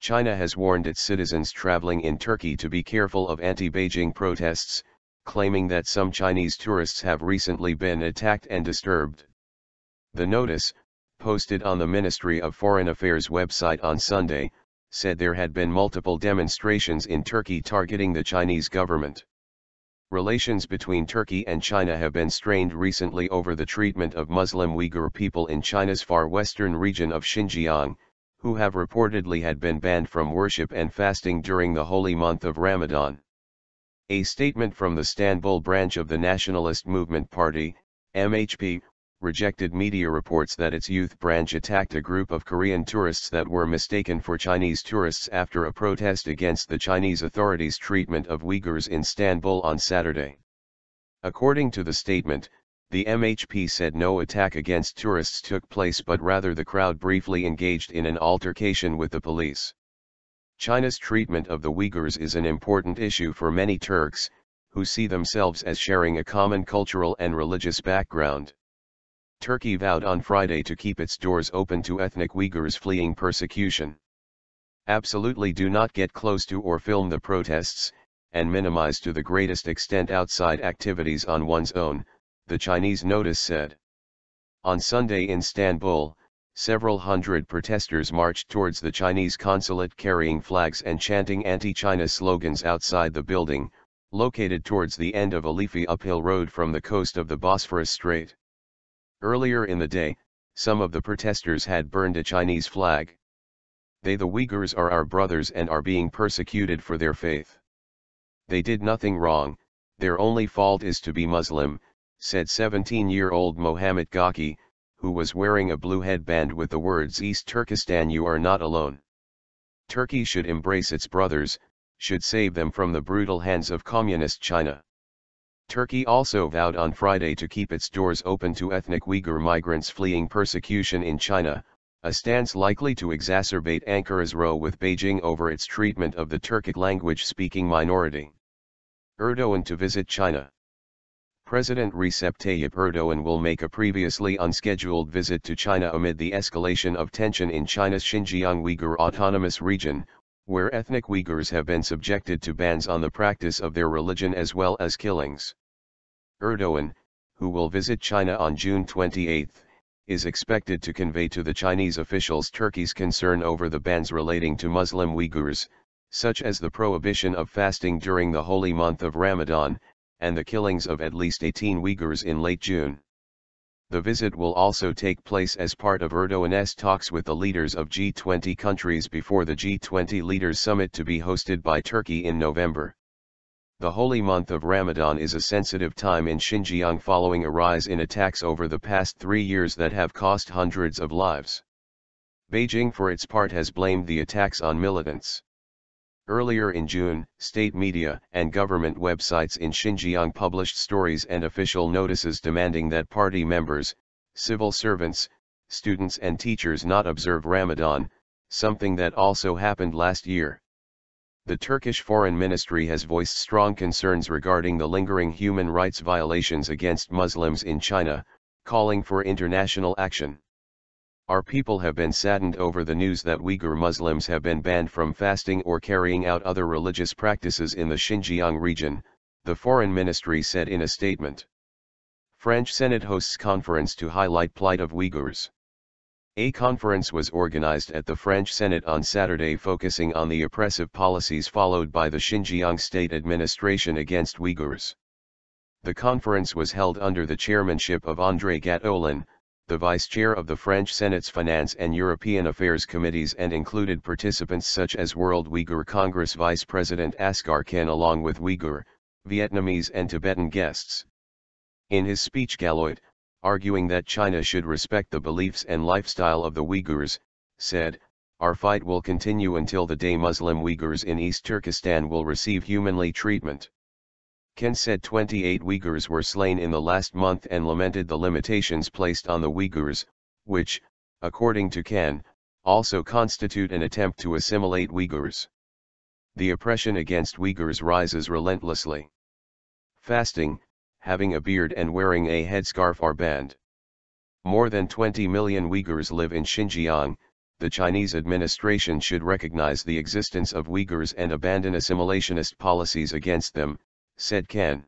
China has warned its citizens traveling in Turkey to be careful of anti-Beijing protests, claiming that some Chinese tourists have recently been attacked and disturbed. The notice, posted on the Ministry of Foreign Affairs website on Sunday, said there had been multiple demonstrations in Turkey targeting the Chinese government. Relations between Turkey and China have been strained recently over the treatment of Muslim Uyghur people in China's far western region of Xinjiang, who have reportedly had been banned from worship and fasting during the holy month of Ramadan. A statement from the Istanbul branch of the Nationalist Movement Party, MHP, rejected media reports that its youth branch attacked a group of Korean tourists that were mistaken for Chinese tourists after a protest against the Chinese authorities' treatment of Uyghurs in Istanbul on Saturday. According to the statement, the MHP said no attack against tourists took place, but rather the crowd briefly engaged in an altercation with the police. China's treatment of the Uyghurs is an important issue for many Turks, who see themselves as sharing a common cultural and religious background. Turkey vowed on Friday to keep its doors open to ethnic Uyghurs fleeing persecution. Absolutely do not get close to or film the protests, and minimize to the greatest extent outside activities on one's own, the Chinese notice said. On Sunday in Istanbul, several hundred protesters marched towards the Chinese consulate carrying flags and chanting anti-China slogans outside the building, located towards the end of a leafy uphill road from the coast of the Bosphorus Strait. Earlier in the day, some of the protesters had burned a Chinese flag. "They, the Uyghurs, are our brothers and are being persecuted for their faith. They did nothing wrong, their only fault is to be Muslim," said 17-year-old Mohammed Gaki, who was wearing a blue headband with the words "East Turkestan, you are not alone. Turkey should embrace its brothers, should save them from the brutal hands of communist China." Turkey also vowed on Friday to keep its doors open to ethnic Uyghur migrants fleeing persecution in China, a stance likely to exacerbate Ankara's row with Beijing over its treatment of the Turkic language-speaking minority. Erdogan to visit China. President Recep Tayyip Erdogan will make a previously unscheduled visit to China amid the escalation of tension in China's Xinjiang Uyghur Autonomous Region, where ethnic Uyghurs have been subjected to bans on the practice of their religion as well as killings. Erdogan, who will visit China on June 28, is expected to convey to the Chinese officials Turkey's concern over the bans relating to Muslim Uyghurs, such as the prohibition of fasting during the holy month of Ramadan, and the killings of at least 18 Uyghurs in late June. The visit will also take place as part of Erdogan's talks with the leaders of G20 countries before the G20 Leaders Summit to be hosted by Turkey in November. The holy month of Ramadan is a sensitive time in Xinjiang following a rise in attacks over the past 3 years that have cost hundreds of lives. Beijing for its part has blamed the attacks on militants. Earlier in June, state media and government websites in Xinjiang published stories and official notices demanding that party members, civil servants, students and teachers not observe Ramadan, something that also happened last year. The Turkish Foreign Ministry has voiced strong concerns regarding the lingering human rights violations against Muslims in China, calling for international action. "Our people have been saddened over the news that Uyghur Muslims have been banned from fasting or carrying out other religious practices in the Xinjiang region," the Foreign Ministry said in a statement. French Senate hosts conference to highlight plight of Uyghurs. A conference was organized at the French Senate on Saturday focusing on the oppressive policies followed by the Xinjiang state administration against Uyghurs. The conference was held under the chairmanship of André Gattolin, the vice chair of the French Senate's Finance and European Affairs Committees, and included participants such as World Uyghur Congress Vice President Asghar Khan along with Uyghur, Vietnamese and Tibetan guests. In his speech Galloit, arguing that China should respect the beliefs and lifestyle of the Uyghurs, said, "Our fight will continue until the day Muslim Uyghurs in East Turkestan will receive humanly treatment." Khan said 28 Uyghurs were slain in the last month and lamented the limitations placed on the Uyghurs, which, according to Khan, also constitute an attempt to assimilate Uyghurs. The oppression against Uyghurs rises relentlessly. Fasting, having a beard and wearing a headscarf are banned. More than 20 million Uyghurs live in Xinjiang, the Chinese administration should recognize the existence of Uyghurs and abandon assimilationist policies against them, said Ken.